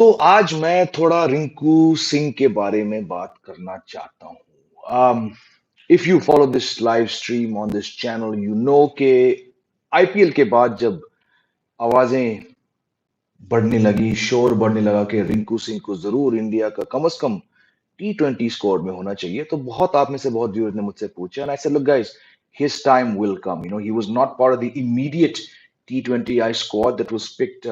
तो आज मैं थोड़ा रिंकू सिंह के बारे में बात करना चाहता हूँ। If you follow this live stream on this channel you know के आईपीएल के बाद जब आवाजें बढ़ने लगी, शोर बढ़ने लगा कि रिंकू सिंह को जरूर इंडिया का कम से कम T20 स्क्वाड में होना चाहिए, तो बहुत आप में से बहुत व्यूअर्स ने मुझसे पूछा and I said look guys, his time will come. You know, he was not part of the immediate T20I squad that was picked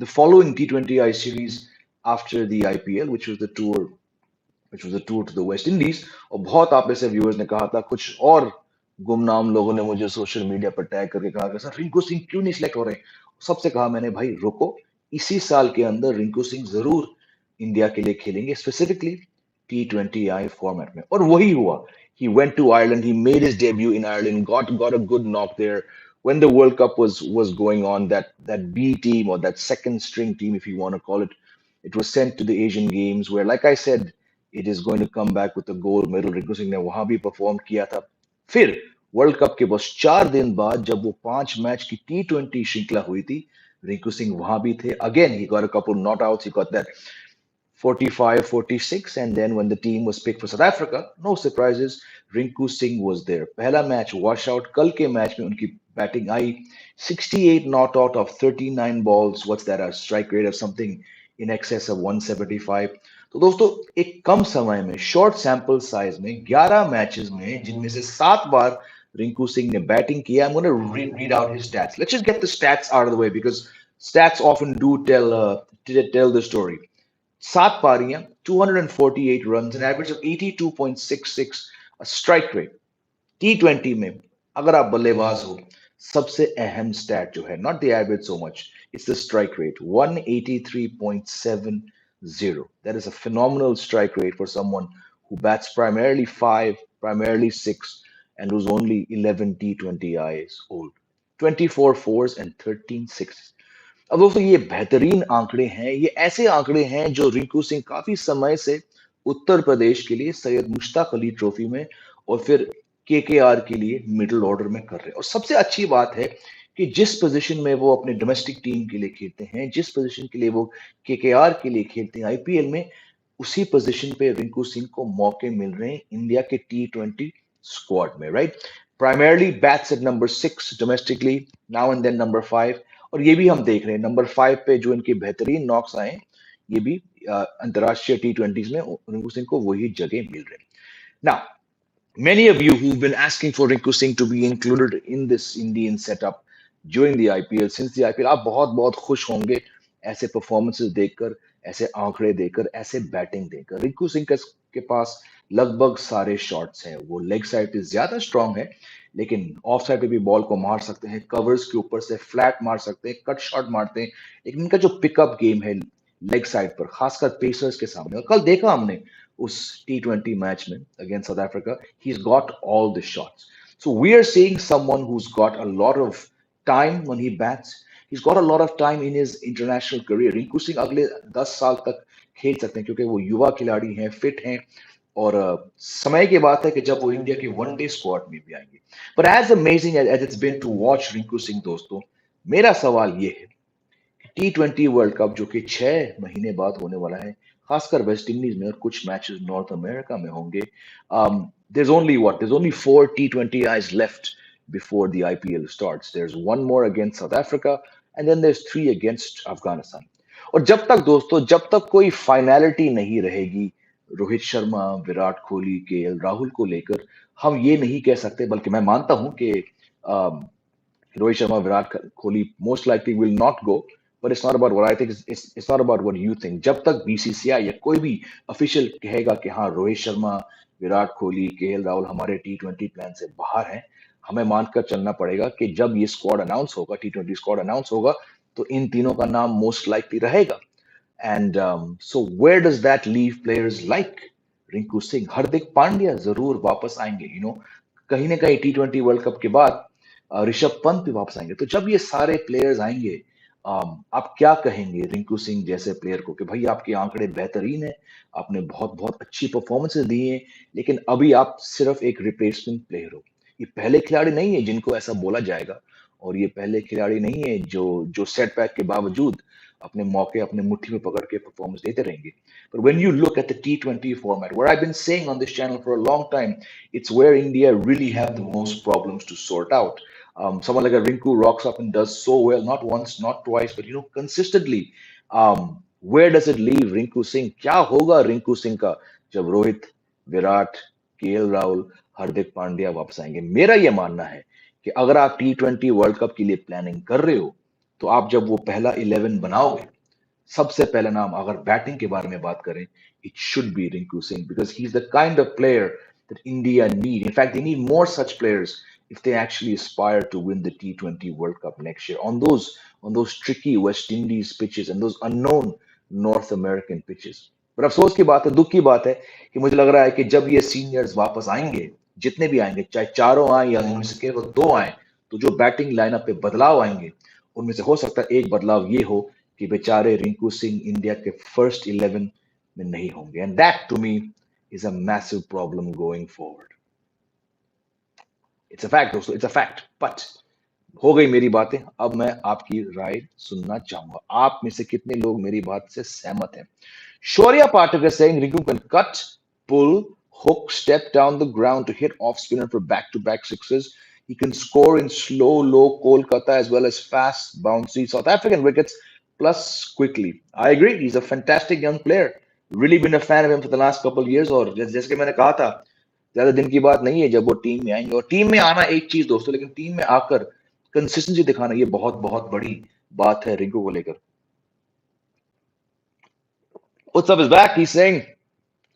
the following T20I series after the IPL, which was the tour to the West Indies. और बहुत आप में से viewers ने कहा था, कुछ और गुमनाम लोगों ने मुझे सोशल मीडिया पर टैग करके कहा कि सर रिंकू सिंह क्यों नहीं सिलेक्ट हो रहे। सबसे कहा मैंने, भाई रुको, इसी साल के अंदर रिंकू सिंह जरूर इंडिया के लिए खेलेंगे, स्पेसिफिकली T20I फॉर्मेट में। और वही हुआ। He went to Ireland. He made his debut in Ireland. Got a good knock there. When the World Cup was going on, that B team or that second string team, if you want to call it, it was sent to the Asian Games, where, like I said, it is going to come back with a gold medal. Rinku Singh ने वहां भी perform किया था। फिर world cup के बस 4 दिन बाद जब वो 5 मैच की T20 श्रृंखला हुई थी, रिंकू सिंह वहां भी थे। Again he got a couple not outs, he got that 45, 46, and then when the team was picked for South Africa, no surprises, Rinku Singh was there. पहला मैच वॉश आउट, कल के मैच में उनकी batting I, 68 not out of 39 balls. What's that, a strike rate of something in excess of 175. तो दोस्तों, एक कम समय में, शॉर्ट सैंपल साइज में, 11 मैचेस में, जिनमें से 7 बार रिंकू सिंह ने बैटिंग किया। I'm going to read out his stats. Let's just get the stats out of the way because stats often do tell the story. 7 पारियां, 248 runs, an average of 82.66, a strike rate। T20 में अगर आप बल्लेबाज हो, सबसे अहम stat जो है, not the average so much, it's the strike rate, 183.70। That is a phenomenal strike rate for someone who bats primarily 5, primarily 6, and who's only 11 T20Is old, 24 fours and 13 sixes। अब दोस्तों, ये बेहतरीन आंकड़े हैं। ये ऐसे आंकड़े हैं जो रिंकू सिंह काफी समय से उत्तर प्रदेश के लिए सैयद मुश्ताक अली ट्रॉफी में और फिर केकेआर के लिए मिडिल ऑर्डर में कर रहे हैं। और सबसे अच्छी बात है कि जिस पोजीशन में वो अपने डोमेस्टिक टीम के लिए खेलते हैं, जिस पोजीशन के लिए वो केकेआर के लिए खेलते हैं आईपीएल में, उसी पोजीशन पे रिंकू सिंह को मौके मिल रहे हैं इंडिया के T20 स्क्वाड में, right. Primarily bats at number 6 domestically, now and then number 5। और ये भी हम देख रहे हैं नंबर 5 पे जो इनके बेहतरीन नॉक्स आए, ये भी अंतरराष्ट्रीय T20s में रिंकू सिंह को वही जगह मिल रहे हैं। Now, many of you who've been asking for Rinku Singh to be included in this Indian setup during the IPL, since the IPL, आप बहुत बहुत खुश होंगे ऐसे परफॉर्मेंसेस देखकर, ऐसे आंकड़े देखकर, ऐसे बैटिंग देखकर। रिंकू सिंह के पास लगभग सारे शॉट्स हैं। वो लेग साइड पे ज्यादा स्ट्रांग है, लेकिन ऑफ साइड पे भी बॉल को मार सकते हैं, कवर्स के ऊपर से फ्लैट मार सकते हैं, कट शॉट मारते हैं। लेकिन इनका जो पिकअप गेम है लेग साइड पर, खासकर पेसर्स के सामने, और कल देखा हमने उस T20 मैच में against south Africa, he's got all the shots. So we are seeing someone who's got a lot of time when he bats. He's got a lot of time in his international career. Rinku Singh अगले 10 साल तक खेल सकते हैं क्योंकि वो युवा खिलाड़ी हैं, फिट हैं, और समय की बात है कि जब वो इंडिया के वनडे स्क्वाड में भी आएंगे। But as amazing as it's been to watch Rinku Singh, दोस्तों, मेरा सवाल ये है, T20 वर्ल्ड कप जो कि 6 महीने बाद होने वाला है, खासकर वेस्ट इंडीज में, और कुछ मैचेस नॉर्थ अमेरिका में होंगे। there's only 4 T20Is left before the IPL starts. There's one more against South Africa, and then there's 3 against Afghanistan. और जब तक दोस्तों, जब तक कोई फाइनलिटी नहीं रहेगी रोहित शर्मा, विराट कोहली, केएल राहुल को लेकर, हम ये नहीं कह सकते। बल्कि मैं मानता हूं कि um, Rohit Sharma, Virat Kohli most likely will not go, but it's not about what I think. It's not about what you think. जब तक बीसीसीआई या कोई भी ऑफिशियल कहेगा कि हाँ रोहित शर्मा, विराट कोहली, केएल राहुल हमारे T20 प्लान से बाहर हैं, हमें मानकर चलना पड़ेगा कि जब ये स्क्वाड अनाउंस होगा, T20 स्क्वाड अनाउंस होगा, तो इन तीनों का नाम मोस्ट लाइकली रहेगा। And so where does that leave players like Rinku Singh? Hardik Pandya जरूर वापस आएंगे, कहीं ना कहीं T20 वर्ल्ड कप के बाद ऋषभ पंत भी वापस आएंगे। तो जब ये सारे प्लेयर्स आएंगे, आप क्या कहेंगे रिंकू सिंह जैसे प्लेयर को कि भाई आपके आंकड़े बेहतरीन है, आपने बहुत बहुत अच्छी परफॉर्मेंसेस दी हैं, लेकिन अभी आप सिर्फ एक रिप्लेसमेंट प्लेयर हो। ये पहले खिलाड़ी नहीं है जिनको ऐसा बोला जाएगा, और ये पहले खिलाड़ी नहीं है जो जो सेटबैक के बावजूद अपने मौके अपने मुट्ठी में पकड़ के परफॉर्मेंस देते रहेंगे. But when you look at the T20 format, what I've been saying on this channel for a long time, it's where India really have the most problems to sort out. Someone like a Rinku rocks up and does so well, not once, not twice, but consistently. Where does it leave Rinku Singh? क्या होगा रिंकू सिंह का जब Rohit, Virat, KL Rahul, Hardik Pandya वापस आएंगे? मेरा यह मानना है कि अगर आप T20 वर्ल्ड कप के लिए प्लानिंग कर रहे हो, तो आप जब वो पहला 11 बनाओगे, सबसे पहला नाम अगर बैटिंग के बारे में बात करें, it should be Rinku Singh because he's the kind of player that India need. In fact, they need more such players if they actually aspire to win the T20 World Cup next year on those tricky West Indies pitches and those unknown North American pitches. पर अफसोस की बात है, दुख की बात है कि मुझे लग रहा है कि जब ये सीनियर्स वापस आएंगे, जितने भी आएंगे, चाहे चारों आए या उनमें से केवल दो आए, तो जो बैटिंग लाइनअप पे बदलाव आएंगे, उनमें से हो सकता है एक बदलाव ये हो कि बेचारे रिंकू सिंह इंडिया के फर्स्ट 11 में नहीं होंगे. And that to me is a massive problem going forward. It's a fact दोस्तों, इट्स अ फैक्ट. बट हो गई मेरी बातें, अब मैं आपकी राय सुनना चाहूंगा. आप में से कितने लोग मेरी बात से सहमत हैं? Shaurya Pathak is saying Rinku can cut, pull, hook, step down the ground to hit off spinner for back-to-back sixes. He can score in slow, low Kolkata as well as fast, bouncy South African wickets, plus quickly. I agree. He's a fantastic young player. Really been a fan of him for the last couple of years. और जैसे कि मैंने कहा था, ज्यादा दिन की बात नहीं है जब वो टीम में आएंगे. और टीम में आना एक चीज दोस्तों, लेकिन टीम में आकर कंसिस्टेंसी दिखाना ये बहुत बहुत बड़ी बात है रिंकू को लेकर. What's up is back. He's saying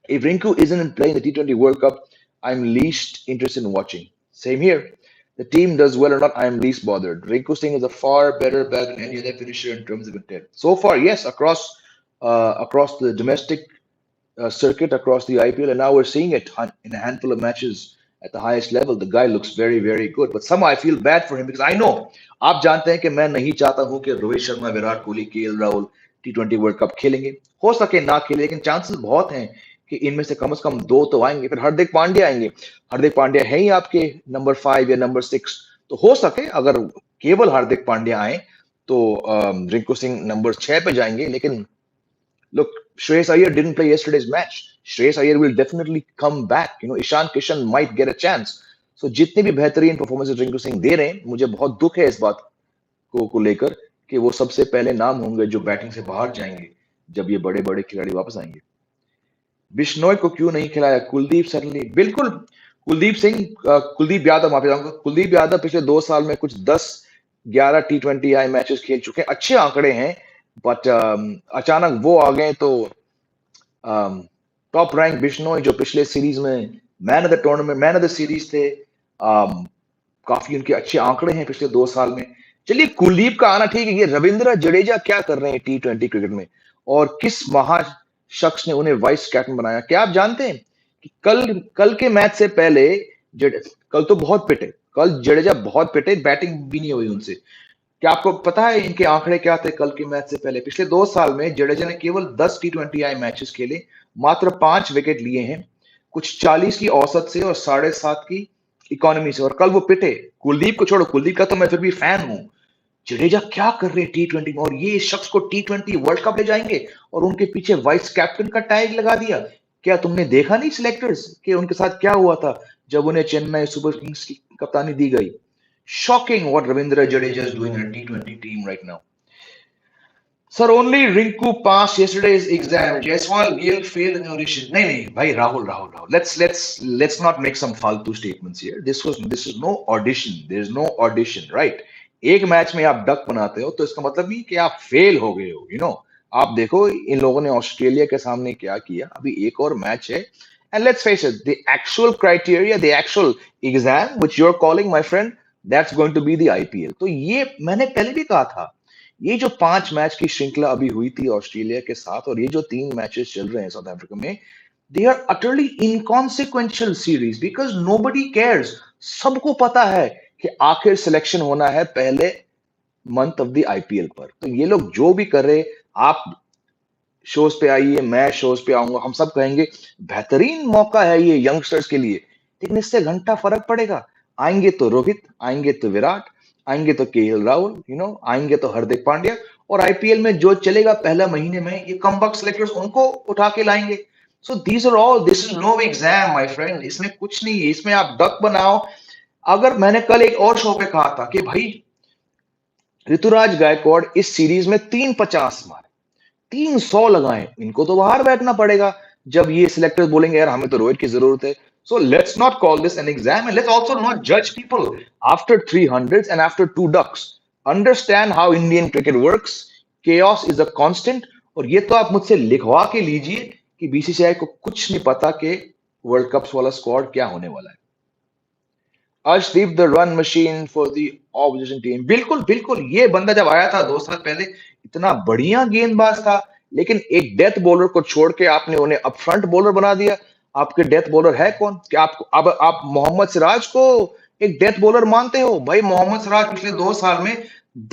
if Rinku isn't in play in the T20 World Cup, I'm least interested in watching. Same here. The team does well or not, I'm least bothered. Rinku Singh is a far better batter than any other finisher in terms of intent. So far, yes, across the domestic circuit, across the IPL, and now we're seeing it in a handful of matches at the highest level. The guy looks very, very good. But somehow I feel bad for him because I know आप जानते हैं कि मैं नहीं चाहता हूं कि Rohit Sharma, Virat Kohli, KL Rahul T20 world cup खेलेंगे. हो सके ना खेले, लेकिन चांसेस बहुत हैं कि इनमें से कम दो तो आएंगे. फिर हार्दिक पांड्या आएंगे. हार्दिक पांड्या है ही आपके नंबर 5 या नंबर 6. तो हो सके अगर केवल हार्दिक पांड्या आए तो रिंकू सिंह नंबर 6 पे जाएंगे. लेकिन look, Shreyas Iyer didn't play yesterday's match. Shreyas Iyer will definitely come back. Ishan Kishan might get a chance. So जितने भी बेहतरीन परफॉर्मेंस रिंकू सिंह दे रहे हैं, मुझे बहुत दुख है इस बात को लेकर कि वो सबसे पहले नाम होंगे जो बैटिंग से बाहर जाएंगे जब ये बड़े बड़े खिलाड़ी वापस आएंगे. बिश्नोई को क्यों नहीं खिलाया? कुलदीप सडनली, बिल्कुल. कुलदीप यादव, माफी चाहूंगा, कुलदीप यादव पिछले 2 साल में कुछ 10-11 T20I मैचेस खेल चुके हैं. अच्छे आंकड़े हैं. बट अचानक वो आ गए तो टॉप रैंक बिश्नोई जो पिछले सीरीज में man of the tournament, man of the series थे, काफी उनके अच्छे आंकड़े हैं पिछले 2 साल में. चलिए कुलदीप का आना ठीक है. ये रविंद्र जडेजा क्या कर रहे हैं T20 क्रिकेट में, और किस महा शख्स ने उन्हें वाइस कैप्टन बनाया? क्या आप जानते हैं कि कल के मैच से पहले कल तो बहुत पिटे, कल जडेजा बहुत पिटे, बैटिंग भी नहीं हुई उनसे. क्या आपको पता है इनके आंकड़े क्या थे कल के मैच से पहले? पिछले 2 साल में जडेजा ने केवल 10 T20I मैचेस खेले, मात्र 5 विकेट लिए हैं, कुछ 40 की औसत से और 7.5 की इकोनॉमी से. और कल वो पिटे. कुलदीप को छोड़ो, कुलदीप का तो मैं फिर भी फैन हूं. जडेजा क्या कर रहे हैं T20 में, और ये इस शख्स को T20 वर्ल्ड कप ले जाएंगे और उनके पीछे वाइस कैप्टन का टैग लगा दिया. क्या तुमने देखा नहीं सिलेक्टर्स कि उनके साथ क्या हुआ था जब उन्हें चेन्नई सुपर किंग्स की कप्तानी दी गई? Shocking what Ravindra Jadeja is doing in a T20 team right now. Sir, only Rinku passed yesterday's exam. Jaiswal, Gill failed in the audition. नहीं, भाई Rahul. Let's not make some फालतू statements here. This is no audition. There's no audition, right? एक match में आप duck बनाते हो तो इसका मतलब नहीं कि आप फेल हो गए हो. आप देखो इन लोगों ने ऑस्ट्रेलिया के सामने क्या किया. अभी एक और मैच है. And let's face it, the actual criteria, the actual exam which you're calling, my friend, that's going to be the IPL. तो ये मैंने पहले भी कहा था, ये जो 5 मैच की श्रृंखला अभी हुई थी ऑस्ट्रेलिया के साथ, और ये जो 3 मैचेस चल रहे हैं साउथ अफ्रीका में, they are utterly inconsequential series because nobody cares. सबको पता है कि आखिर सिलेक्शन होना है पहले मंथ ऑफ द IPL पर. तो ये लोग जो भी कर रहे, आप शोज पे आइए, मैं शोज पे आऊंगा, हम सब कहेंगे बेहतरीन मौका है ये यंगस्टर्स के लिए. लेकिन इससे घंटा फर्क पड़ेगा. आएंगे तो रोहित, आएंगे तो विराट, आएंगे तो केएल राहुल, आएंगे तो हार्दिक पांड्या, और आईपीएल में जो चलेगा पहला महीने में ये कमबख्त सेलेक्टर्स उनको उठा के लाएंगे. So these are all, this is no exam my friend, इसमें कुछ नहीं है, इसमें आप डक बनाओ. अगर मैंने कल एक और शो पे कहा था कि भाई ऋतुराज गायकवाड़ इस सीरीज में 350 मारे, 300 लगाए, इनको तो बाहर बैठना पड़ेगा जब ये सिलेक्टर्स बोलेंगे यार हमें तो रोहित की जरूरत है. So let's not call this an exam and let's also not जज people after 300s and after two ducks. Understand how Indian cricket works. Chaos is a constant. और ये तो आप मुझसे लिखवा के लीजिए कि बीसीसीआई को कुछ नहीं पता कि वर्ल्ड कप्स वाला स्क्वाड क्या होने वाला है. Arshdeep the run machine for the opposition team. बिल्कुल बिल्कुल, ये बंदा जब आया था 2 साल पहले इतना बढ़िया गेंदबाज था, लेकिन एक डेथ बॉलर को छोड़ के आपने उन्हें अप फ्रंट बॉलर बना दिया. आपके डेथ बॉलर है कौन? क्या अब आप मोहम्मद सिराज को एक डेथ बॉलर मानते हो? भाई मोहम्मद सिराज पिछले 2 साल में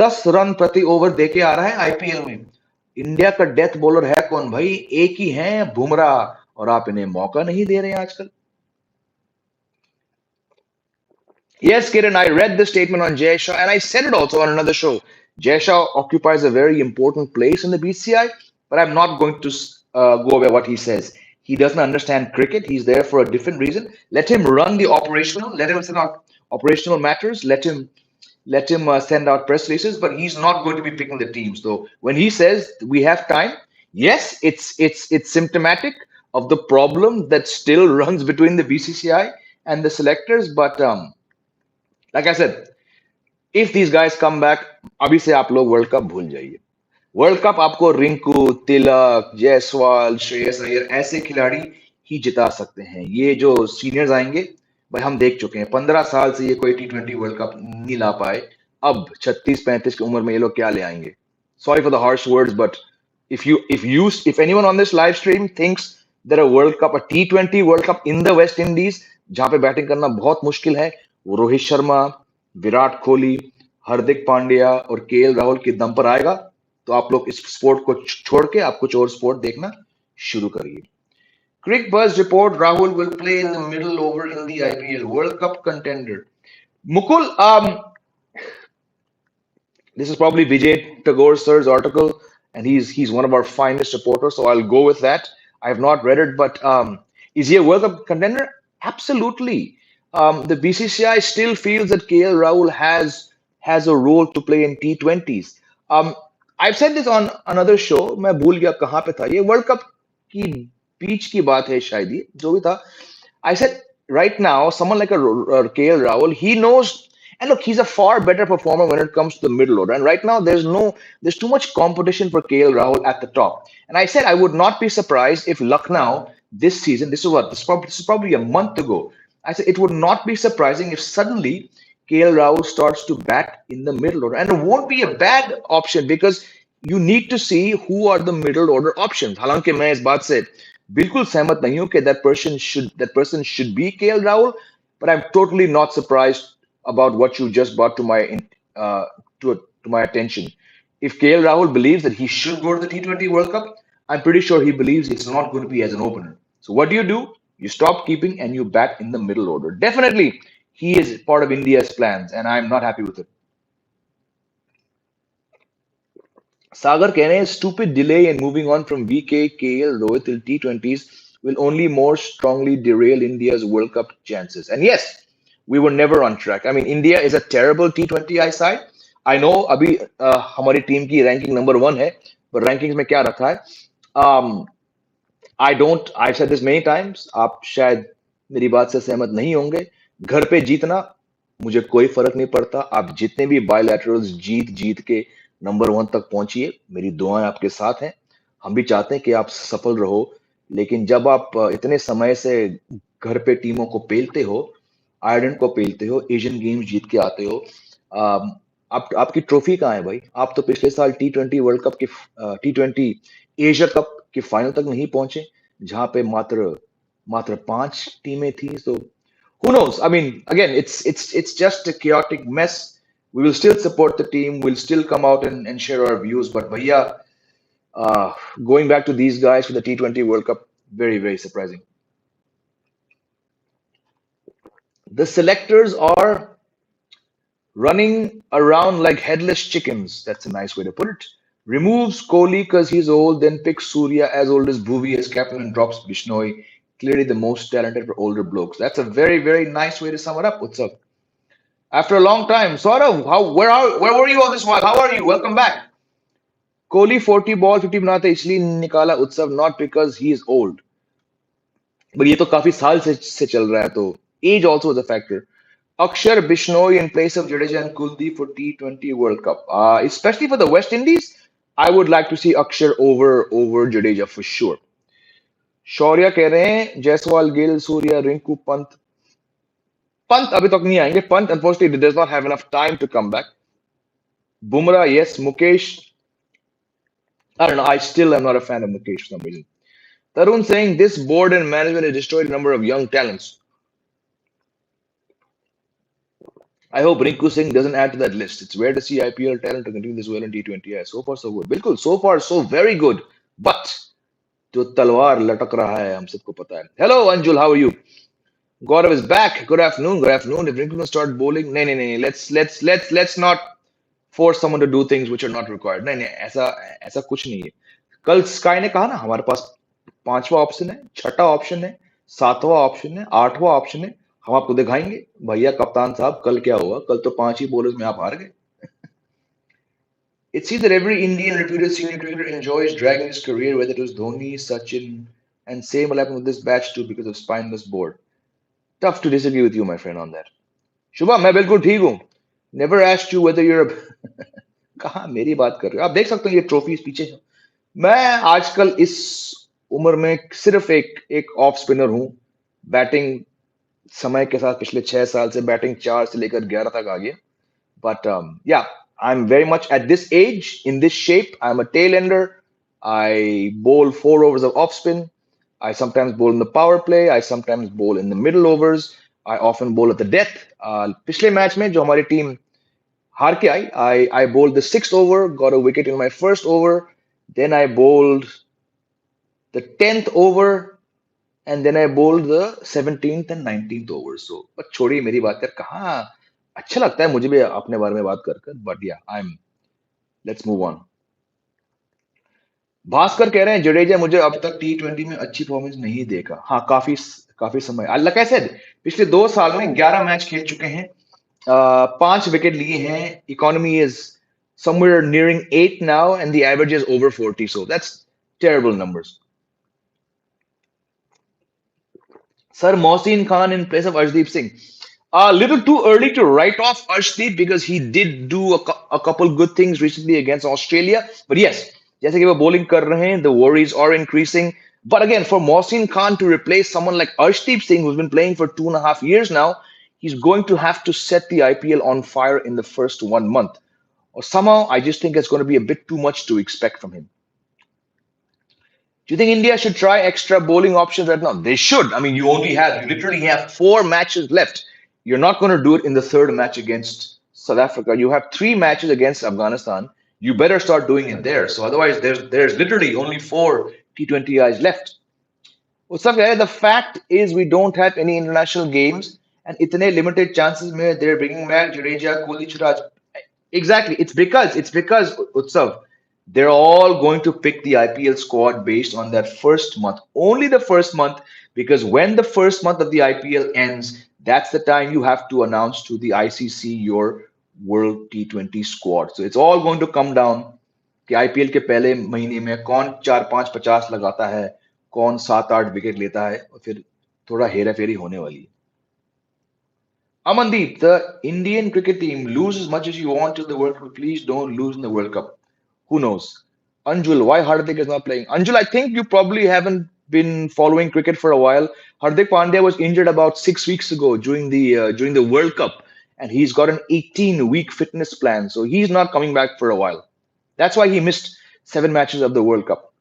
10 रन प्रति ओवर दे के आ रहा है आईपीएल में. इंडिया का डेथ बॉलर है कौन भाई? एक ही है, बुमराह. और आप इन्हें मौका नहीं दे रहे हैं आजकल. Yes, Kiran, I read the statement on Jay Shah, and I said it also on another show. Jay Shah occupies a very important place in the BCI, but I'm not going to go by what he says. He doesn't understand cricket. He's there for a different reason. Let him run the operational. Let him send out operational matters. Let him send out press releases. But he's not going to be picking the teams. So when he says we have time, yes, it's symptomatic of the problem that still runs between the BCCI and the selectors. But like I said, if these guys come back, अभी से आप लोग world cup भूल जाइए. World cup आपको रिंकू, तिलक, जायसवाल, श्रेयस अय्यर ऐसे खिलाड़ी ही जिता सकते हैं. ये जो सीनियर्स आएंगे, भाई हम देख चुके हैं 15 साल से ये कोई T20 वर्ल्ड कप नहीं ला पाए. अब 36-35 की उम्र में ये लोग क्या ले आएंगे? Sorry for the harsh words, but if anyone on this live stream thinks that a World Cup, a T20 World Cup in the West Indies, जहां पे बैटिंग करना बहुत मुश्किल है, वो रोहित शर्मा, विराट कोहली, हार्दिक पांड्या और केएल राहुल के दम पर आएगा, तो आप लोग इस स्पोर्ट को छोड़ के आप कुछ और स्पोर्ट देखना शुरू करिए. Quick buzz report: Rahul will play in the middle over in the IPL World Cup contender. Mukul, this is probably Vijay Tagore sir's article, and he's one of our finest reporters, so I'll go with that. I have not read it, but is he a World Cup contender? Absolutely. The BCCI still feels that KL Rahul has a role to play in T20s. Um, I've said this on another show. मैं भूल गया कहाँ पे था ये. World cup की बीच की बात है शायद, ये जो भी था. I said right now, someone like a KL Rahul, he knows. And look, he's a far better performer when it comes to the middle order. And right now, there's too much competition for KL Rahul at the top. And I said I would not be surprised if Lucknow this season, this is probably a month ago. I said it would not be surprising if suddenly KL Rahul starts to bat in the middle order, and it won't be a bad option because you need to see who are the middle order options. हालांकि मैं इस बात से बिल्कुल सहमत नहीं हूं कि that person should be KL Rahul, but I'm totally not surprised about what you just brought uh, to my attention. If KL Rahul believes that he should go to the T20 World Cup, I'm pretty sure he believes it's not going to be as an opener. So what do? You stop keeping and you bat in the middle order. Definitely, he is part of India's plans, and I'm not happy with it. Sagar keh rahe hain, stupid delay in moving on from VK, KL, Rohit till T20s will only more strongly derail India's World Cup chances. And yes, we were never on track. I mean, India is a terrible T20I side. I know अभी हमारी team की ranking number 1 है, पर rankings में क्या रखा है? um, I've said this many times, आप शायद मेरी बात से सहमत नहीं होंगे. घर पे जीतना मुझे कोई फर्क नहीं पड़ता. आप जितने भी बायलैटरल्स जीत जीत के नंबर 1 तक पहुंचिए, मेरी दुआएं आपके साथ हैं. हम भी चाहते हैं कि आप सफल रहो. लेकिन जब आप इतने समय से घर पे टीमों को पेलते हो, आयरलैंड को पेलते हो, एशियन गेम्स जीत के आते हो, आपकी ट्रॉफी कहाँ है भाई? आप तो पिछले साल T20 वर्ल्ड कप के T20 एशिया कप के फाइनल तक नहीं पहुंचे, जहां पे मात्र मात्र 5 टीमें थी. So who knows? I mean, again, it's just a chaotic mess. We will still support the team. We'll still come out and share our views. But bhaiya, uh, going back to these guys for the T20 World Cup, very very surprising. The selectors are running around like headless chickens. That's a nice way to put it. Removes Kohli because he's old, then picks Surya as old as Bhuvi as captain and drops Bishnoi, clearly the most talented for older blokes. That's a very, very nice way to sum it up, Utsav. After a long time, Saurav, where were you all this while? How are you? Welcome back. Kohli 40 ball 50 बनाता है इसलिए निकाला उत्सव not because he is old. But ये तो काफी साल से चल रहा है तो age also is a factor. Akshar Bishnoi in place of Jadeja and Kuldeep for T20 World Cup. Especially for the West Indies, I would like to see Akshar over Jadeja for sure. शौर्य कह रहे हैं जायसवाल गिल सूर्या रिंकू पंत पंत अभी तक नहीं आएंगे Pant unfortunately does not have enough time to come back Bumrah yes Mukesh I don't know. I still am not a fan of Mukesh for some reason. Tarun saying this board and management has destroyed a number of young talents. I hope Rinku Singh doesn't add to that list. It's rare to see IPL talent to continue this well in T20. Yeah, so far so good. बिल्कुल, so far so very good. But जो तलवार लटक रहा है हम सबको पता है. Hello Anjul, how are you? Gaurav is back. Good afternoon. Good afternoon. If Rinku can start bowling, नहीं. Let's not force someone to do things which are not required. नहीं ऐसा ऐसा कुछ नहीं है. कल स्काई ने कहा ना हमारे पास पांचवा ऑप्शन है छठा ऑप्शन है सातवां ऑप्शन है आठवां ऑप्शन है हम आपको दिखाएंगे भैया कप्तान साहब कल क्या हुआ कल तो पांच ही बॉलर्स में आप हार गए It seems that every Indian reputed senior cricketer enjoys dragging his career, whether it was Dhoni, Sachin, and same will happen with this batch too because of spineless board. Tough to disagree with you, my friend, on that. Shubham मैं बिल्कुल ठीक हूँ Never asked you whether you're a कहाँ मेरी बात कर रहे हो आप देख सकते हो ये ट्रॉफीज पीछे मैं आजकल इस उम्र में सिर्फ एक ऑफ स्पिनर हूँ बैटिंग समय के साथ पिछले 6 साल से बैटिंग 4 से लेकर 11 तक आ गया but yeah I'm very much at this age in this shape I'm a tail ender I bowl 4 overs of off spin I sometimes bowl in the power play I sometimes bowl in the middle overs I often bowl at the death पिछले match में जो हमारी team हार के आई I bowled the 6th over got a wicket in my first over then I bowled the 10th over and then I bowled the 17th and 19th over so but छोड़िए मेरी बात यार कहाँ अच्छा लगता है मुझे भी अपने बारे में बात कर but yeah I'm let's move on Bhaskar कह रहे हैं जडेजा मुझे अब तक T20 में अच्छी परफॉर्मेंस नहीं देखा हाँ काफी काफी समय अल्लाह कैसे पिछले 2 साल में 11 मैच खेल चुके हैं 5 विकेट लिए हैं economy is somewhere nearing 8 now and the average is over 40 so that's terrible numbers Sir Mohsin Khan in place of Arshdeep Singh. A little too early to write off Arshdeep because he did do a couple good things recently against Australia. But yes, जैसे कि वो bowling कर रहे हैं, the worries are increasing. But again, for Mohsin Khan to replace someone like Arshdeep Singh, who's been playing for 2.5 years now, he's going to have to set the IPL on fire in the first 1 month. Or somehow, I just think it's going to be a bit too much to expect from him. Do you think India should try extra bowling options right now? They should. I mean, you literally have 4 matches left. You're not going to do it in the third match against South Africa. You have 3 matches against Afghanistan. You better start doing it there. So otherwise, there's literally only 4 T20Is left. The fact is we don't have any international games and itne limited chances mein they're bringing back Jadeja, Kohli, Chiraj. Exactly. It's because Utsav, they're all going to pick the IPL squad based on that first month. Only the first month, because when the first month of the IPL ends, that's the time you have to announce to the ICC your World T20 squad. So it's all going to come down कि IPL के पहले महीने में कौन 4 5 50 लगाता है कौन 7 8 wicket लेता है और फिर थोड़ा हेरा फेरी होने वाली है Amandeep, the Indian cricket team lose as much as you want till the World Cup. Please don't lose in the World Cup. Who knows? Anjul, why Hardik is not playing? Anjul, I think you probably haven't been following cricket for a while. Hardik Pandya was injured about 6 weeks ago during the World Cup, and he's got an 18-week fitness plan, so he's not coming back for a while. That's why he missed 7 matches of the World Cup.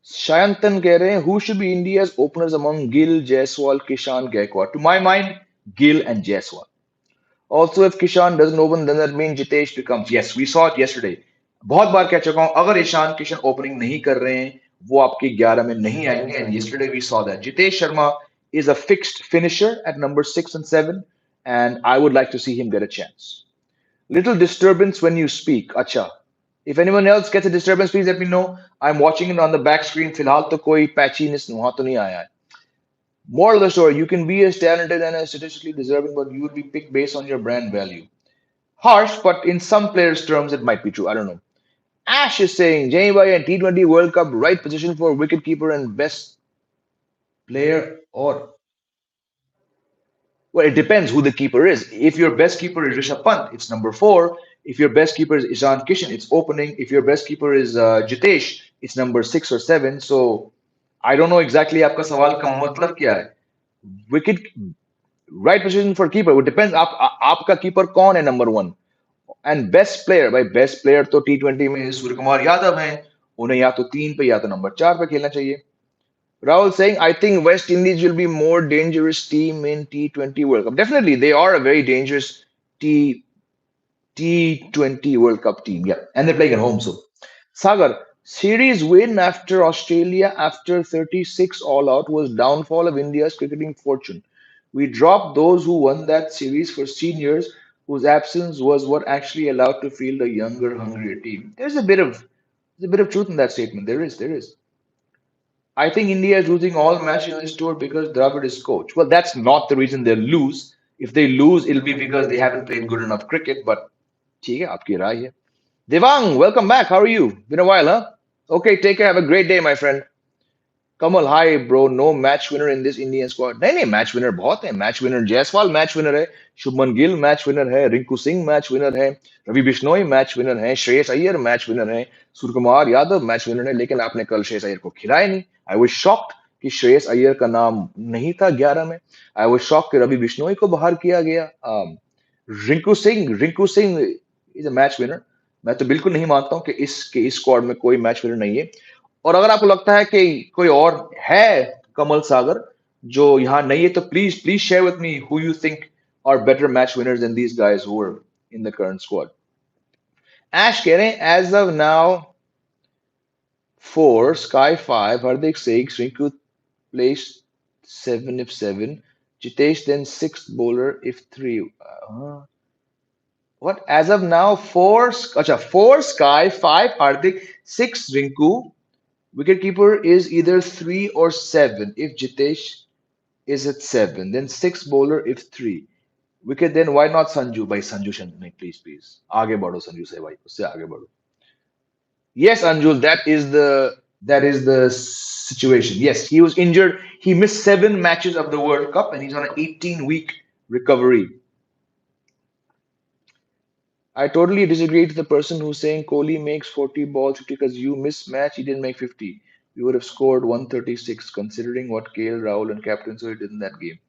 Shayantan कह रहे हैं who should be India's openers among Gill, Jaiswal, Kishan, Gaikwad? To my mind, Gill and Jaiswal. Also, if Kishan doesn't open, then that means Jitesh becomes. Yes, we saw it yesterday. बहुत बार कह चुका हूं अगर Ishan Kishan opening नहीं कर रहे हैं वो आपके 11 में नहीं आएंगे and yesterday we saw that Jitesh Sharma is a fixed finisher at number 6 and 7 and I would like to see him get a chance. Little disturbance when you speak. Acha. If anyone else gets a disturbance, please let me know. I'm watching it on the back screen. फिलहाल तो कोई patchiness वहां तो नहीं आया है. Moral of the story: you can be as talented and as statistically deserving, but you will be picked based on your brand value. Harsh, but in some players' terms, it might be true. I don't know. Ash is saying, Jamie Bhai and T20 World Cup, right position for wicketkeeper and best player or well, it depends who the keeper is. If your best keeper is Rishabh Pant, it's number four. If your best keeper is Ishan Kishan, it's opening. If your best keeper is Jitesh, it's number six or seven. So I don't know exactly आपका सवाल का मतलब क्या है. Wicket right position for keeper. It depends. आपका keeper कौन है number one. And best player भाई best player तो T20 में सूर्य कुमार यादव हैं. उन्हें या तो तीन पे या तो नंबर चार पे खेलना चाहिए. Rahul saying, I think West Indies will be more dangerous team in T20 World Cup. Definitely, they are a very dangerous T T20 World Cup team. Yeah, and they're playing at home. So, Sagar, series win after Australia after 36 all out was downfall of India's cricketing fortune. We dropped those who won that series for seniors whose absence was what actually allowed to field a younger, hungrier team. There's a bit of truth in that statement. There is. I think India is losing all matches in this tour because Dravid is coach. Well, that's not the reason they lose. If they lose, it'll be because they haven't played good enough cricket. But ठीक है, आपकी राय है. Devang, welcome back. How are you? Been a while, huh? Okay, take care. Have a great day, my friend. Kamal hi bro no match winner in this Indian squad नहीं नहीं match winner बहुत है match winner Jaiswal match winner है Shubman Gill match winner है Rinku Singh match winner है Ravi Bishnoi match winner है Shreyas Iyer match winner है Suryakumar Yadav match winner है लेकिन आपने कल श्रेयस अय्यर को खिलाया नहीं आई वाज शॉक्ड कि श्रेयस अय्यर का नाम नहीं था 11 में आई वाज शॉक्ड कि रवि बिश्नोई को बाहर किया गया Rinku Singh is a match winner मैं तो बिल्कुल नहीं मानता हूं कि इस स्क्वाड में कोई मैच विनर नहीं है और अगर आपको लगता है कि कोई और है कमल सागर जो यहाँ नहीं है तो please please share with me who you think are better match winners then these guys who are in the current squad एश कह रहे हैं as of now 4 Sky 5 Hardik 6 Rinku place 7 if 7 Jitesh then sixth bowler if 3 what as of now 4 acha 4 sky 5 Hardik 6 Rinku wicketkeeper is either 3 or 7 if Jitesh is at 7. Then 6 bowler if 3. Wicket then why not Sanju? By Sanju Shanti. Please, please. आगे बढ़ो संजू से भाई उससे आगे बढ़ो. Yes, Anjul, that is the situation. Yes, he was injured. He missed 7 matches of the World Cup and he's on an 18-week recovery. I totally disagree to the person who's saying Kohli makes 40 balls 50 because you missed match, he didn't make 50. We would have scored 136 considering what KL Rahul and Captain Surya did in that game.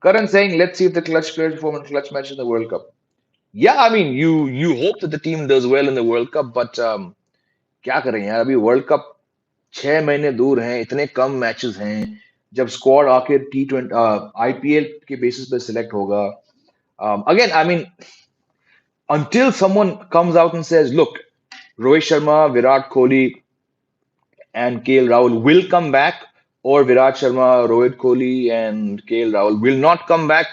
Karan saying, let's see if the clutch players perform in clutch matches in the World Cup. Yeah, I mean, you hope that the team does well in the World Cup, but क्या करें यार अभी world cup 6 महीने दूर हैं इतने कम matches हैं जब स्क्वाड आके T20 आईपीएल के बेसिस पे सिलेक्ट होगा again I mean until someone comes out and says look Rohit Sharma Virat Kohli and KL Rahul will come back, or Virat Sharma, Rohit Kohli, and KL Rahul will not come back.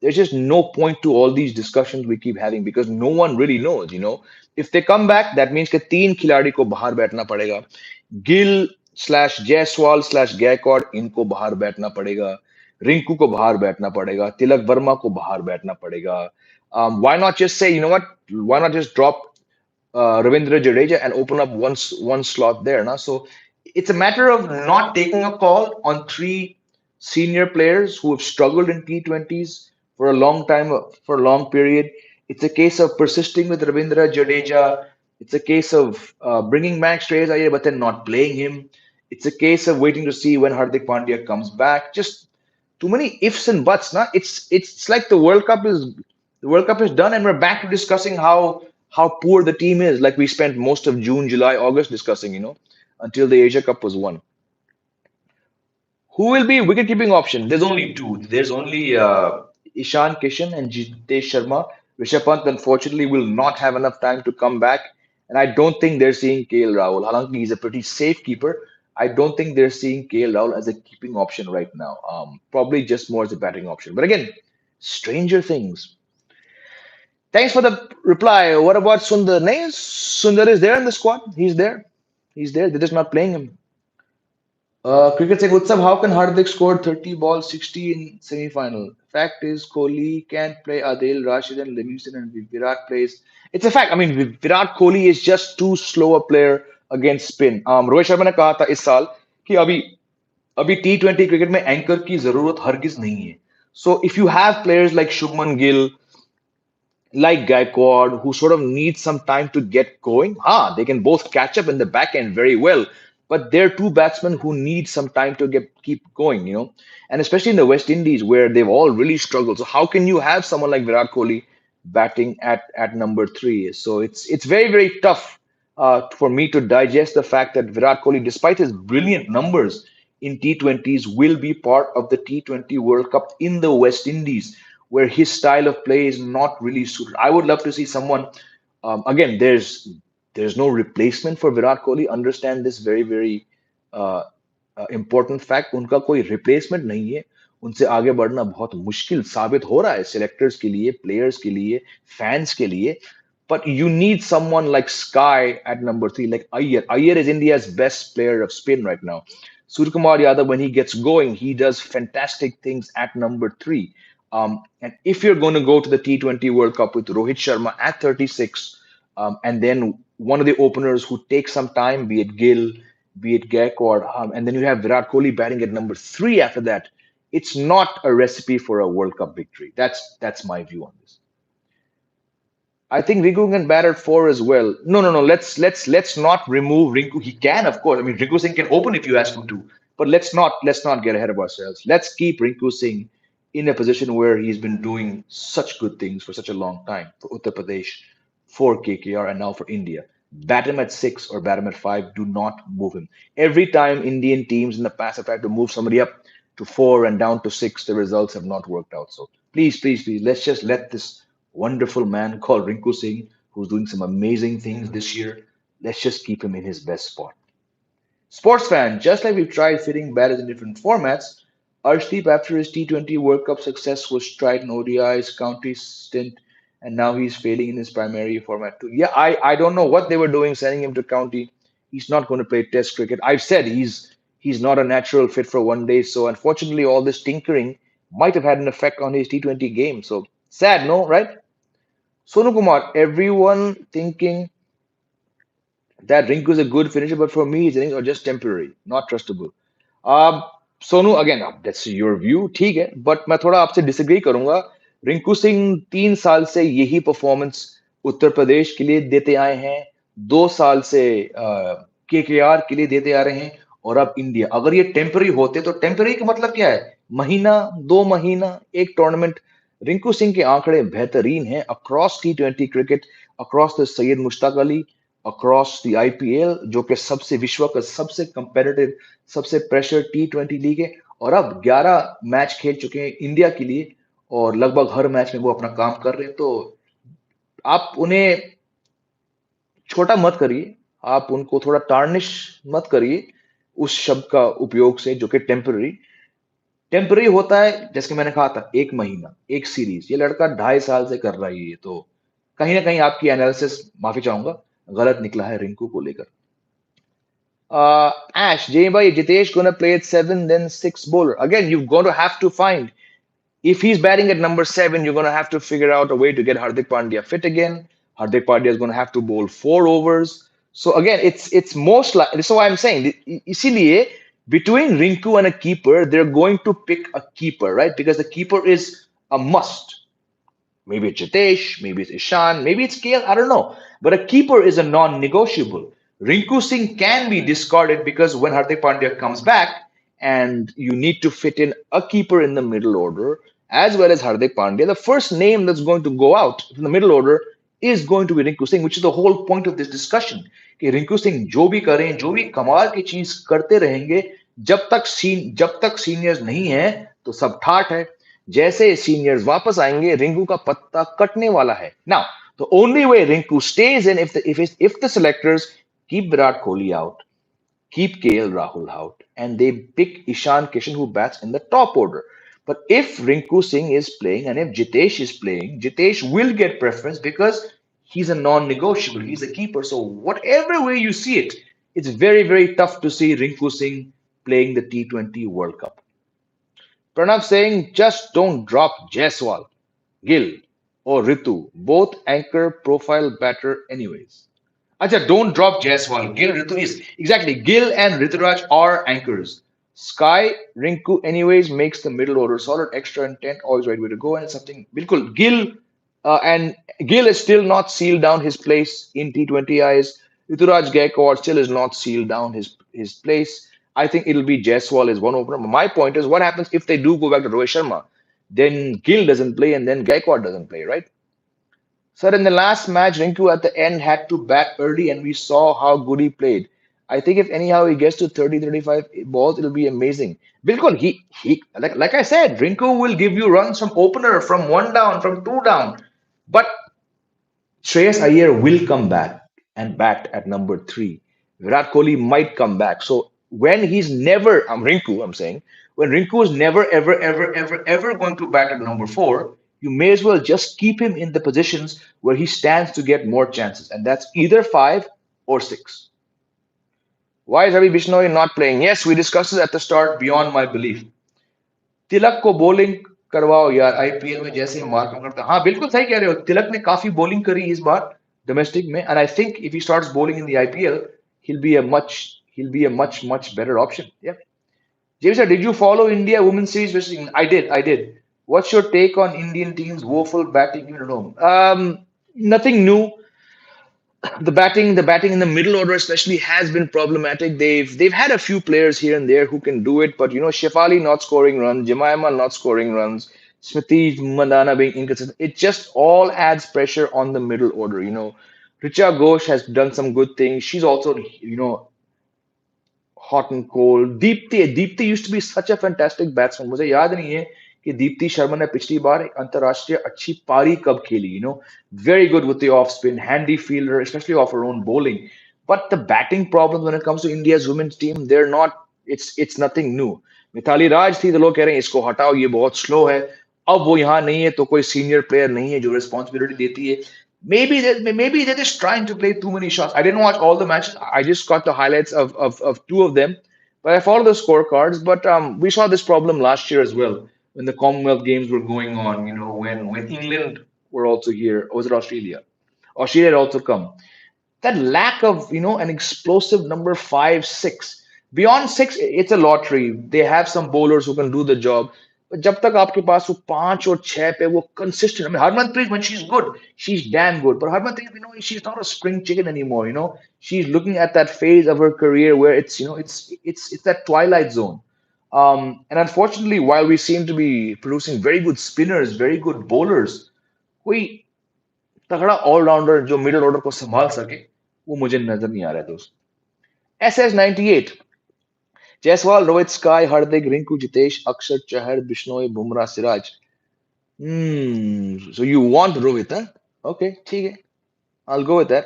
There's just no point to all these discussions we keep having because no one really knows. If they come back, that means कि तीन खिलाड़ी को बाहर बैठना पड़ेगा. Gill slash Jaiswal slash Gaikwad इनको बाहर बैठना पड़ेगा. रिंकू को बाहर बैठना पड़ेगा. तिलक वर्मा को बाहर बैठना पड़ेगा. Why not just say, you know what? Why not just drop Ravindra Jadeja and open up one slot there. Na? So it's a matter of not taking a call on three senior players who have struggled in T20s for a long time, for a long period. It's a case of persisting with Ravindra Jadeja. It's a case of bringing back Shreyas Iyer but then not playing him. It's a case of waiting to see when Hardik Pandya comes back. Just too many ifs and buts. Na? It's like the World Cup is done, and we're back to discussing how poor the team is. Like we spent most of June, July, August discussing, until the Asia Cup was won. Who will be wicket-keeping option? There's only two. There's only Ishan Kishan and Jitesh Sharma. Rishabh Pant, unfortunately, will not have enough time to come back, and I don't think they're seeing KL Rahul. Halanki, he's a pretty safe keeper. I don't think they're seeing KL Rahul as a keeping option right now. Probably just more as a batting option. But again, stranger things. Thanks for the reply. What about Sundar? No, Sundar is there in the squad. He's there. He's there. They're just not playing him. Cricket saying, Utsav, how can Hardik score 30 balls, 60 in semi-final? Fact is, Kohli can't play Adil, Rashid, and Livingston, and Virat plays. It's a fact. I mean, Virat Kohli is just too slow a player against spin. Rohit Sharma ने कहा था इस साल कि अभी T20 cricket में anchor की जरूरत हरगिज नहीं है. So if you have players like Shubman Gill, like Gaikwad, who sort of need some time to get going. They can both catch up in the back end very well, but they're two batsmen who need some time to get keep going, And especially in the West Indies where they've all really struggled. So how can you have someone like Virat Kohli batting at number three? So it's very very tough for me to digest the fact that Virat Kohli, despite his brilliant numbers in T20s, will be part of the T20 World Cup in the West Indies, where his style of play is not really suited. I would love to see someone. Again, there's no replacement for Virat Kohli. Understand this very very uh, important fact. उनका कोई replacement नहीं है. उनसे आगे बढ़ना बहुत मुश्किल साबित हो रहा है selectors के लिए, players के लिए, fans के लिए. But you need someone like Sky at number three, like Iyer. Iyer is India's best player of spin right now. Suryakumar Yadav, when he gets going, he does fantastic things at number three. And if you're going to go to the T20 World Cup with Rohit Sharma at 36, and then one of the openers who takes some time, be it Gill, be it Gaikwad, and then you have Virat Kohli batting at number three after that, it's not a recipe for a World Cup victory. That's my view on this. I think Rinku can bat at four as well. No, no, no. Let's not remove Rinku. He can, of course. I mean, Rinku Singh can open if you ask him to. But let's not get ahead of ourselves. Let's keep Rinku Singh in a position where he's been doing such good things for such a long time for Uttar Pradesh, for KKR, and now for India. Bat him at six or bat him at five. Do not move him. Every time Indian teams in the past have tried to move somebody up to four and down to six, the results have not worked out. So please, please, please, let's just let this wonderful man called Rinku Singh, who's doing some amazing things this year. Let's just keep him in his best spot. Sports fan, just like we've tried fitting batters in different formats, Arshdeep, after his T20 World Cup success, was tried in ODIs, county stint, and now he's failing in his primary format too. Yeah, I don't know what they were doing sending him to county. He's not going to play Test cricket. I've said he's not a natural fit for one day. So unfortunately, all this tinkering might have had an effect on his T20 game. So sad, no, right? Sonu Kumar, everyone thinking that Rinku is a good finisher, but for me, his innings are just temporary, not trustable. अब Sonu again that's your view ठीक है but मैं थोड़ा आपसे disagree करूंगा रिंकू सिंह 3 साल से यही परफॉर्मेंस उत्तर प्रदेश के लिए देते आए हैं 2 साल से केकेआर के लिए देते आ रहे हैं और अब इंडिया अगर ये टेम्पररी होते तो टेम्पररी का मतलब क्या है महीना 2 महीना एक टूर्नामेंट रिंकू सिंह के आंकड़े बेहतरीन हैं across T20 cricket across the Syed Mushtaq Ali across the IPL जो कि सबसे विश्व का सबसे कंपेटिटिव सबसे प्रेशर T20 लीग है और अब 11 मैच खेल चुके हैं इंडिया के लिए और लगभग हर मैच में वो अपना काम कर रहे हैं तो आप उन्हें छोटा मत करिए आप उनको थोड़ा टार्निश मत करिए उस शब्द का उपयोग से जो कि टेम्पररी टेम्पररी होता है जैसे मैंने कहा था 1 महीना एक सीरीज ये लड़का 2.5 साल से कर रहा है ये तो कहीं ना कहीं आपकी एनालिसिस माफी चाहूंगा गलत निकला है रिंकू को लेकर Ash, Jay bhai, Jitesh gonna play at seven, then six bowler. Again, you're going to have to find if he's batting at number seven, you're going to have to figure out a way to get Hardik Pandya fit again. Hardik Pandya is going to have to bowl 4 overs. So again, it's most like this is why I'm saying. इसीलिए between Rinku and a keeper, they're going to pick a keeper, right? Because the keeper is a must. Maybe it's Jitesh, maybe it's Ishan, maybe it's KL, I don't know. But a keeper is a non-negotiable. Rinku Singh can be discarded because when Hardik Pandya comes back and you need to fit in a keeper in the middle order as well as Hardik Pandya, the first name that's going to go out from the middle order is going to be Rinku Singh, which is the whole point of this discussion. कि रिंकू सिंह जो भी करें जो भी कमाल की चीज करते रहेंगे जब तक सीनियर्स नहीं है तो सब ठाट है जैसे सीनियर्स वापस आएंगे रिंकू का पत्ता कटने वाला है now the only way Rinku stays in if the selectors keep Virat Kohli out keep KL Rahul out and they pick Ishan Kishan who bats in the top order But if Rinku Singh is playing and if Jitesh is playing, Jitesh will get preference because he's a non-negotiable. He's a keeper. So whatever way you see it, it's very, very tough to see Rinku Singh playing the T20 World Cup. Pranav saying, just don't drop Jaiswal, Gill, or Ritu. Both anchor profile batter anyways. Acha, don't drop Jaiswal. Gill, Ritu is exactly. Gill and Rituraj are anchors. Sky, Rinku, anyways, makes the middle order solid. Extra intent, always right way to go. And it's something. Bilkul. And Gill is still not sealed down his place in T20 eyes. Rituraj Gaikwad still is not sealed down his place. I think it'll be Jaiswal is one opener. My point is, what happens if they do go back to Rohit Sharma? Then Gill doesn't play, and then Gaikwad doesn't play, right? Sir, in the last match, Rinku at the end had to bat early, and we saw how good he played. I think if anyhow he gets to 30, 35 balls, it'll be amazing. Bilkul, he like I said, Rinku will give you runs from opener, from one down, from two down. But Shreyas Iyer will come back and bat at number three. Virat Kohli might come back. So when he's never, Rinku, I'm saying, when Rinku is never, ever, ever, ever, ever going to bat at number four, you may as well just keep him in the positions where he stands to get more chances. And that's either five or six. Why is Ravi Bishnoi not playing? Yes, we discussed it at the start, beyond my belief. तिलक को bowling करवाओ यार IPL में जैसे मार कम करता हाँ बिल्कुल सही कह रहे हो तिलक ने काफी बॉलिंग करी इस बार डोमेस्टिक में and I think if he starts bowling in the IPL he'll be a much he'll be a much better option. Yeah. James, did you follow India Women's Series? I did. What's your take on Indian team's woeful batting? You know, nothing new. The batting in the middle order especially has been problematic. They've had a few players here and there who can do it, but Shefali not scoring runs, Jemima not scoring runs, Smriti Mandana being inconsistent. It just all adds pressure on the middle order. Richa Ghosh has done some good things. She's also hot and cold. Deepti used to be such a fantastic batsman. मुझे याद नहीं है कि दीप्ति शर्मा ने पिछली बार एक अंतरराष्ट्रीय अच्छी पारी कब खेली. Very good with the off spin, handy fielder, especially off her own bowling. But the batting problems when it comes to India's women's team, they're not. It's nothing new. Mithali Raj थी तो लोग कह रहे हैं इसको हटाओ ये बहुत स्लो है. अब वो यहाँ नहीं है तो कोई सीनियर प्लेयर नहीं है जो रिस्पॉन्सिबिलिटी देती है. Maybe they're just trying to play too many shots. I didn't watch all the matches. I just got the highlights of two of them. But I followed the scorecards. But we saw this problem last year as well when the Commonwealth Games were going on. When England were also here. Or was it Australia? Australia had also come. That lack of an explosive number 5, 6. Beyond six, it's a lottery. They have some bowlers who can do the job. But जब तक आपके पास वो 5 और 6 पे वो consistent. I mean, Harmanpreet when she's good, she's damn good. But Harmanpreet, she's not a spring chicken anymore. She's looking at that phase of her career where it's that twilight zone. And unfortunately, while we seem to be producing very good spinners, very good bowlers, कोई तगड़ा allrounder जो middle order को संभाल सके वो मुझे नजर नहीं आ रहा है दोस्त. SS98 जायसवाल रोहित स्काई हार्दिक रिंकू जितेश अक्षर Chahar Bishnoi Bumrah Siraj. So you want Rohit, huh? Okay, ठीक है. I'll go with that.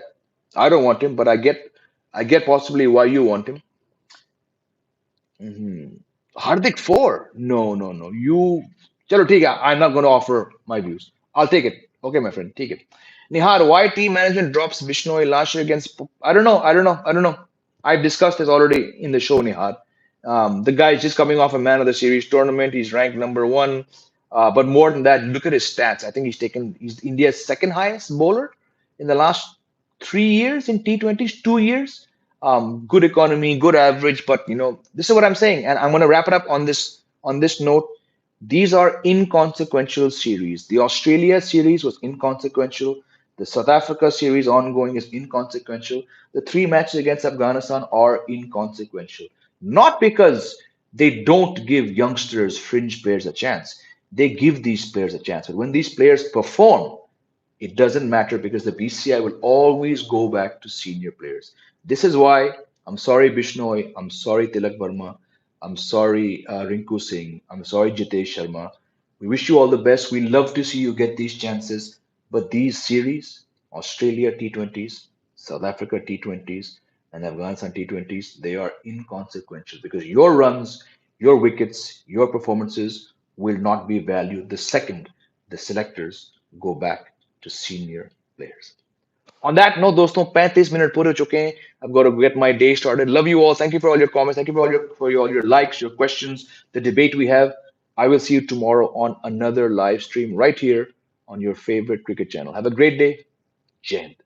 I don't want him, but I get possibly why you want him. Mhm. Hardik 4? No, no, no. चलो ठीक है. I'm not going to offer my views. I'll take it. Okay, my friend. ठीक है. Nihar, why team management drops Bishnoi last year against? I don't know. I don't know. I don't know. I've discussed this already in the show, Nihar. The guy is just coming off a man of the series tournament. He's ranked number one. But more than that, look at his stats. I think he's India's second highest bowler in the last 3 years in T20s, 2 years. Good economy, good average, but this is what I'm saying, and I'm going to wrap it up on this note. These are inconsequential series. The Australia series was inconsequential. The South Africa series ongoing is inconsequential. The three matches against Afghanistan are inconsequential. Not because they don't give youngsters, fringe players a chance. They give these players a chance. But when these players perform, it doesn't matter because the BCCI will always go back to senior players. This is why I'm sorry, Bishnoi. I'm sorry, Tilak Verma. I'm sorry, Rinku Singh. I'm sorry, Jitesh Sharma. We wish you all the best. We love to see you get these chances. But these series, Australia T20s, South Africa T20s, and Afghanistan T20s, they are inconsequential because your runs, your wickets, your performances will not be valued the second the selectors go back to senior players. On that note, दोस्तों 35 minute पूरे हो चुके हैं. I've got to get my day started. Love you all. Thank you for all your comments. Thank you for all your likes, your questions, the debate we have. I will see you tomorrow on another live stream right here on your favorite cricket channel. Have a great day. Jai Hind.